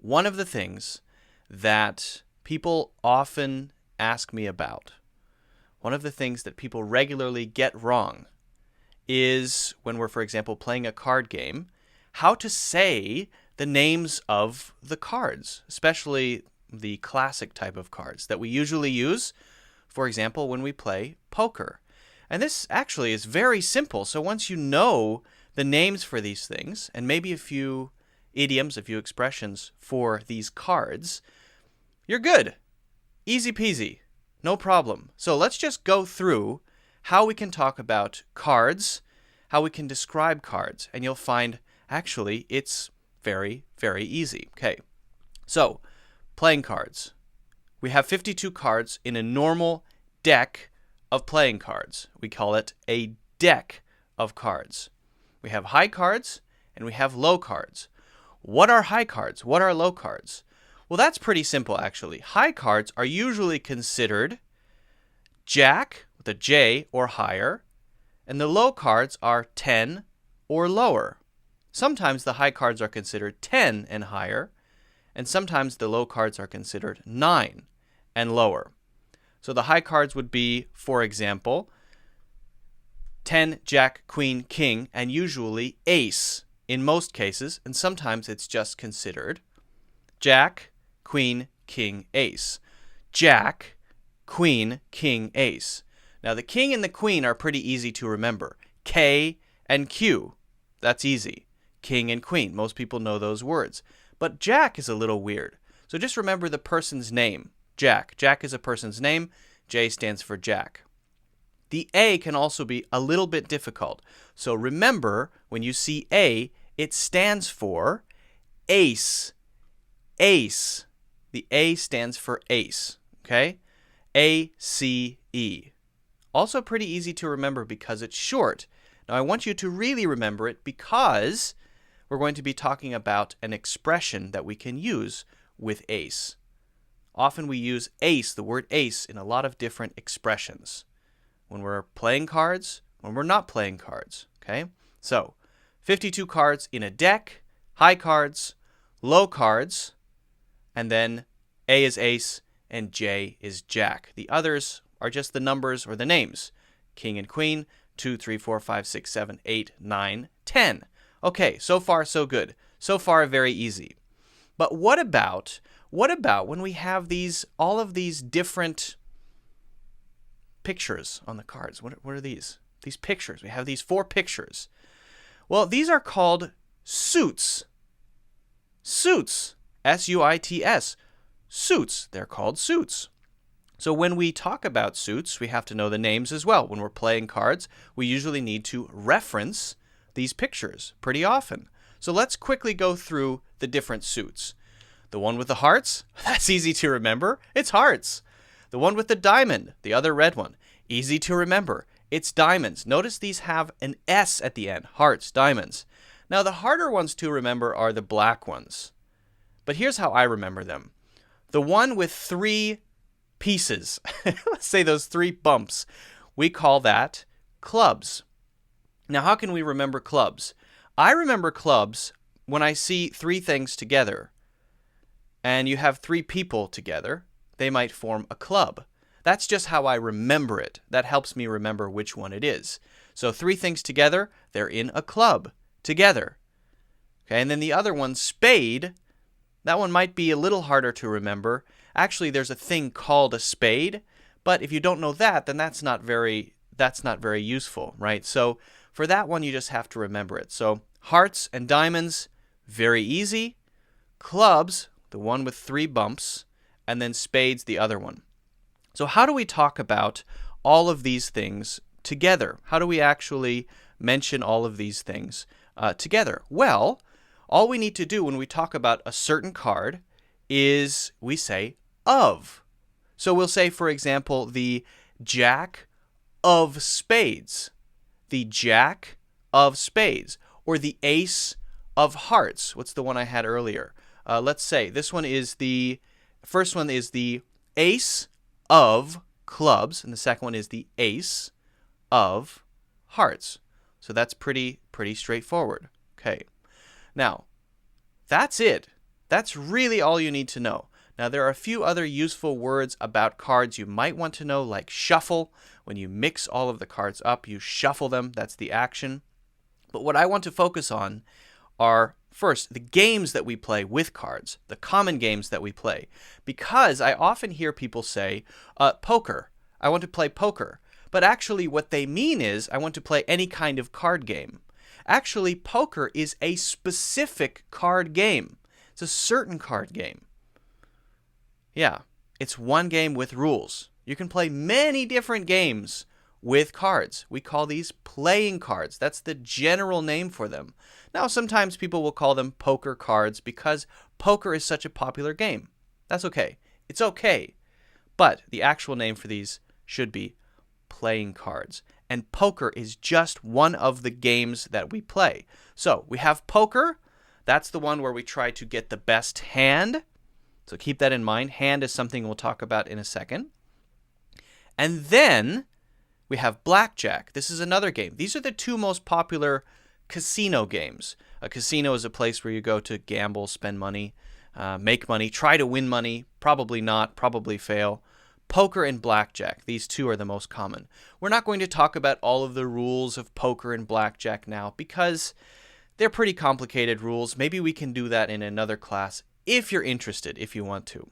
one of the things that people often ask me about, one of the things that people regularly get wrong is when we're, for example, playing a card game, how to say the names of the cards, especially the classic type of cards that we usually use, for example, when we play poker. And this actually is very simple. So once you know the names for these things, and maybe a few idioms, a few expressions for these cards, you're good. Easy peasy. No problem. So let's just go through how we can talk about cards, how we can describe cards, and you'll find actually it's very, very easy. Okay, so playing cards. We have 52 cards in a normal deck of playing cards. We call it a deck of cards. We have high cards and we have low cards. What are high cards? What are low cards? Well, that's pretty simple, actually. High cards are usually considered Jack with a J or higher, and the low cards are 10 or lower. Sometimes the high cards are considered 10 and higher, and sometimes the low cards are considered 9 and lower. So the high cards would be, for example, 10, Jack, Queen, King, and usually Ace in most cases, and sometimes it's just considered Jack, Queen, King, Ace. Jack, Queen, King, Ace. Now the King and the Queen are pretty easy to remember. K and Q, that's easy. King and Queen, most people know those words. But Jack is a little weird. So just remember the person's name, Jack. Jack is a person's name. J stands for Jack. The A can also be a little bit difficult. So remember, when you see A, it stands for ace. Ace. The A stands for ace. Okay? A-C-E. Also pretty easy to remember because it's short. Now I want you to really remember it because we're going to be talking about an expression that we can use with ace. Often we use ace, the word ace, in a lot of different expressions. When we're playing cards, when we're not playing cards. Okay? So, 52 cards in a deck, high cards, low cards, and then A is ace and J is Jack. The others are just the numbers or the names. King and Queen, 2, 3, 4, 5, 6, 7, 8, 9, 10. Okay, so far so good. So far very easy. But what about when we have all of these different pictures on the cards? What are these? These pictures. We have these 4 pictures. Well, these are called suits. Suits. S-U-I-T-S. Suits. They're called suits. So when we talk about suits, we have to know the names as well. When we're playing cards, we usually need to reference these pictures pretty often. So let's quickly go through the different suits. The one with the hearts, that's easy to remember. It's hearts. The one with the diamond, the other red one, easy to remember. It's diamonds. Notice these have an S at the end. Hearts, diamonds. Now the harder ones to remember are the black ones. But here's how I remember them. The one with 3 pieces, let's say those 3 bumps, we call that clubs. Now how can we remember clubs? I remember clubs when I see 3 things together, and you have 3 people together, they might form a club. That's just how I remember it. That helps me remember which one it is. So 3 things together, they're in a club together. Okay, and then the other one, spade, that one might be a little harder to remember. Actually, there's a thing called a spade, but if you don't know that, then that's not very useful, right? So for that one, you just have to remember it. So hearts and diamonds, very easy. Clubs, the one with 3 bumps, and then spades, the other one. So how do we talk about all of these things together? How do we actually mention all of these things together? Well, all we need to do when we talk about a certain card is we say of. So we'll say, for example, the Jack of Spades, the Jack of Spades, or the Ace of Hearts. What's the one I had earlier? Let's say this one is the first one is the Ace of Clubs, and the second one is the Ace of Hearts. So that's pretty straightforward. Okay. Now, that's it. That's really all you need to know. Now, there are a few other useful words about cards you might want to know, like shuffle. When you mix all of the cards up, you shuffle them. That's the action. But what I want to focus on are, first, the games that we play with cards, the common games that we play. Because I often hear people say, poker. I want to play poker. But actually what they mean is, I want to play any kind of card game. Actually, poker is a specific card game. It's a certain card game. Yeah, it's one game with rules. You can play many different games with cards. We call these playing cards. That's the general name for them. Now, sometimes people will call them poker cards because poker is such a popular game. That's okay. It's okay. But the actual name for these should be playing cards. And poker is just one of the games that we play. So we have poker. That's the one where we try to get the best hand. So keep that in mind. Hand is something we'll talk about in a second. And then we have blackjack. This is another game. These are the two most popular casino games. A casino is a place where you go to gamble, spend money, make money, try to win money, probably not, probably fail. Poker and blackjack, these two are the most common. We're not going to talk about all of the rules of poker and blackjack now because they're pretty complicated rules. Maybe we can do that in another class if you're interested, if you want to.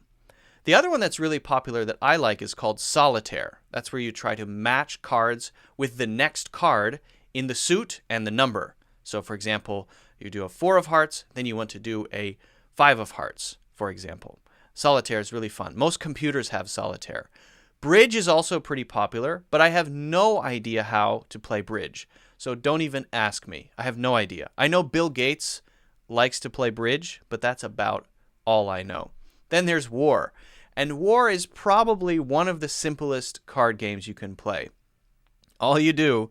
The other one that's really popular that I like is called solitaire. That's where you try to match cards with the next card in the suit and the number. So, for example, you do a 4 of hearts, then you want to do a 5 of hearts, for example. Solitaire is really fun. Most computers have solitaire. Bridge is also pretty popular, but I have no idea how to play bridge. So don't even ask me. I have no idea. I know Bill Gates likes to play bridge, but that's about all I know. Then there's war. And war is probably one of the simplest card games you can play. All you do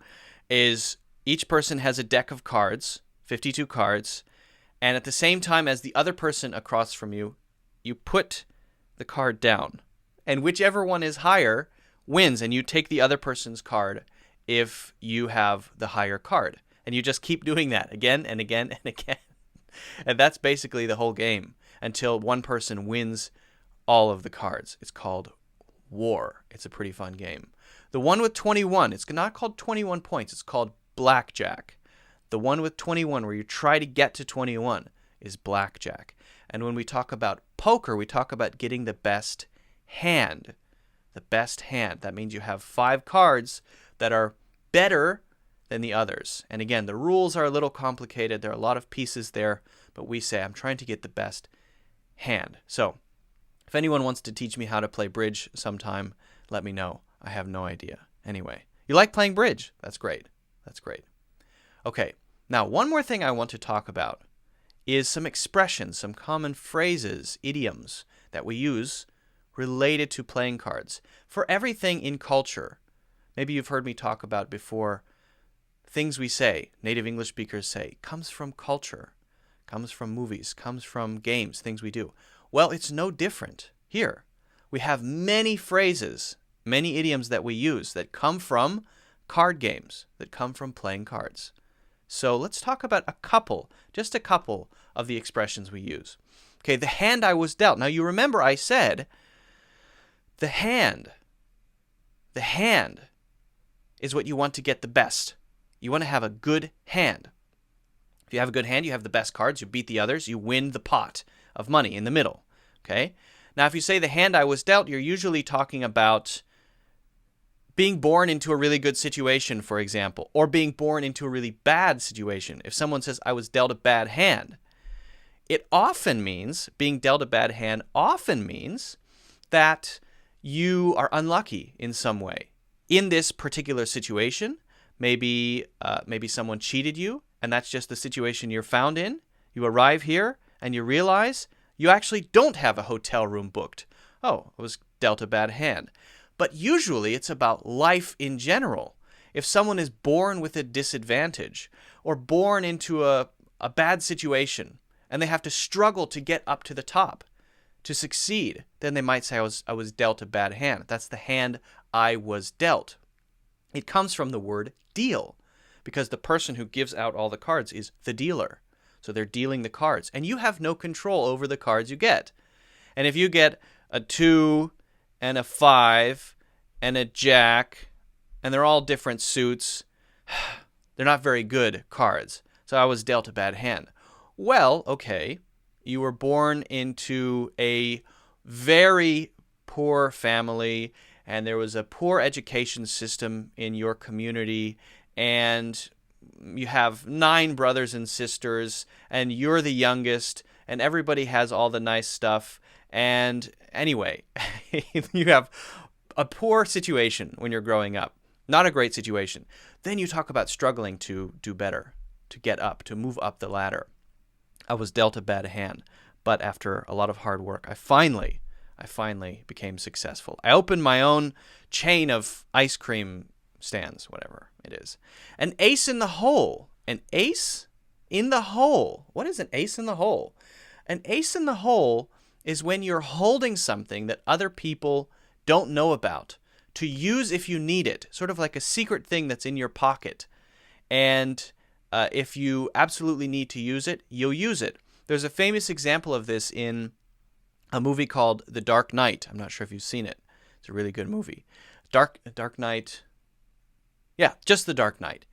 is each person has a deck of cards, 52 cards, and at the same time as the other person across from you, you put the card down. And whichever one is higher wins, and you take the other person's card if you have the higher card. And you just keep doing that again and again and again. And that's basically the whole game until one person wins all of the cards. It's called war. It's a pretty fun game. The one with 21, it's not called 21 points. It's called blackjack. The one with 21 where you try to get to 21 is blackjack. And when we talk about poker, we talk about getting the best hand. The best hand. That means you have 5 cards that are better than the others. And again, the rules are a little complicated. There are a lot of pieces there, but we say I'm trying to get the best hand. So if anyone wants to teach me how to play bridge sometime, let me know. I have no idea. Anyway, you like playing bridge? That's great. That's great. Okay, now one more thing I want to talk about is some expressions, some common phrases, idioms that we use related to playing cards. For everything in culture, maybe you've heard me talk about before, things we say, native English speakers say, comes from culture, comes from movies, comes from games, things we do. Well, it's no different here. We have many phrases, many idioms that we use that come from card games, that come from playing cards. So let's talk about a couple, just a couple of the expressions we use. Okay, the hand I was dealt. Now you remember I said the hand is what you want to get the best. You want to have a good hand. If you have a good hand, you have the best cards, you beat the others, you win the pot of money in the middle. Okay? Now if you say the hand I was dealt, you're usually talking about being born into a really good situation, for example, or being born into a really bad situation. If someone says, I was dealt a bad hand, it often means, being dealt a bad hand often means that you are unlucky in some way. In this particular situation, maybe someone cheated you, and that's just the situation you're found in. You arrive here, and you realize you actually don't have a hotel room booked. Oh, I was dealt a bad hand. But usually it's about life in general. If someone is born with a disadvantage or born into a bad situation and they have to struggle to get up to the top, to succeed, then they might say, I was dealt a bad hand. That's the hand I was dealt. It comes from the word deal because the person who gives out all the cards is the dealer. So they're dealing the cards, and you have no control over the cards you get. And if you get a 2 and a 5 and a jack, and they're all different suits, they're not very good cards. So I was dealt a bad hand. Well, okay, you were born into a very poor family, and there was a poor education system in your community, and you have 9 brothers and sisters, and you're the youngest, and everybody has all the nice stuff. And anyway, you have a poor situation when you're growing up. Not a great situation. Then you talk about struggling to do better, to get up, to move up the ladder. I was dealt a bad hand, but after a lot of hard work, I finally became successful. I opened my own chain of ice cream stands, whatever it is. An ace in the hole. An ace in the hole. What is an ace in the hole? An ace in the hole is when you're holding something that other people don't know about to use if you need it, sort of like a secret thing that's in your pocket. And if you absolutely need to use it, you'll use it. There's a famous example of this in a movie called The Dark Knight. I'm not sure if you've seen it. It's a really good movie. Dark Knight. Yeah, just The Dark Knight.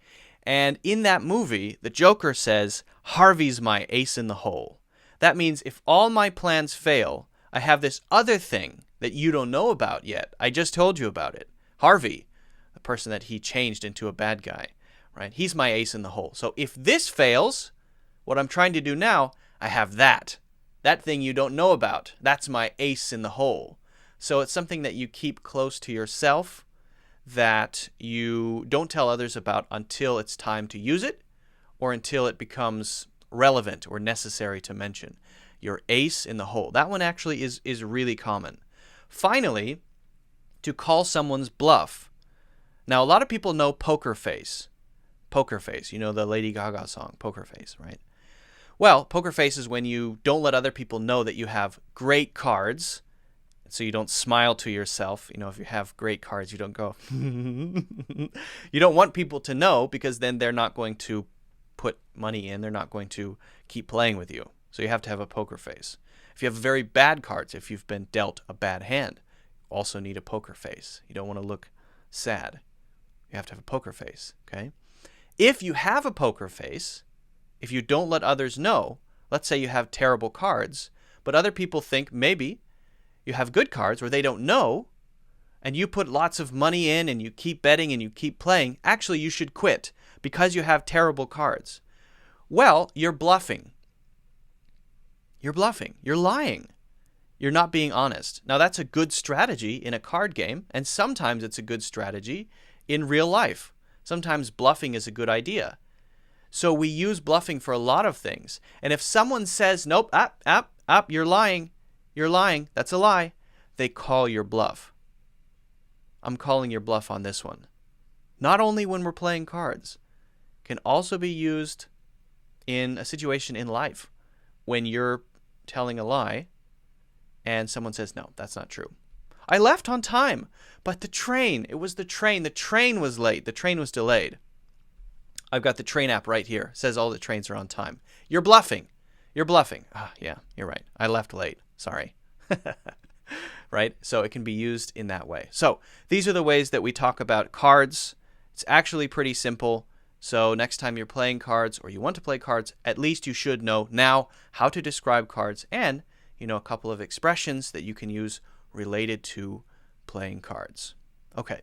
And in that movie, the Joker says, "Harvey's my ace in the hole." That means if all my plans fail, I have this other thing that you don't know about yet. I just told you about it. Harvey, the person that he changed into a bad guy, right? He's my ace in the hole. So if this fails, what I'm trying to do now, I have that. That thing you don't know about. That's my ace in the hole. So it's something that you keep close to yourself, that you don't tell others about until it's time to use it, or until it becomes relevant or necessary to mention. Your ace in the hole. That one actually is really common. Finally, to call someone's bluff. Now, a lot of people know Poker Face. Poker Face, you know the Lady Gaga song, Poker Face, right? Well, Poker Face is when you don't let other people know that you have great cards, so you don't smile to yourself. You know, if you have great cards, you don't go. You don't want people to know, because then they're not going to put money in. They're not going to keep playing with you. So you have to have a poker face. If you have very bad cards, if you've been dealt a bad hand, you also need a poker face. You don't want to look sad. You have to have a poker face, okay? If you have a poker face, if you don't let others know, let's say you have terrible cards, but other people think maybe you have good cards, or they don't know, and you put lots of money in and you keep betting and you keep playing, actually you should quit because you have terrible cards. Well, you're bluffing. You're bluffing. You're lying. You're not being honest. Now, that's a good strategy in a card game, and sometimes it's a good strategy in real life. Sometimes bluffing is a good idea. So we use bluffing for a lot of things. And if someone says, nope, you're lying, that's a lie, they call your bluff. I'm calling your bluff on this one. Not only when we're playing cards, can also be used in a situation in life when you're telling a lie and someone says, no, that's not true. I left on time, but the train was late. The train was delayed. I've got the train app right here. It says all the trains are on time. You're bluffing. Yeah, you're right. I left late. Sorry. Right? So it can be used in that way. So these are the ways that we talk about cards. It's actually pretty simple. So next time you're playing cards, or you want to play cards, at least you should know now how to describe cards, and a couple of expressions that you can use related to playing cards. Okay.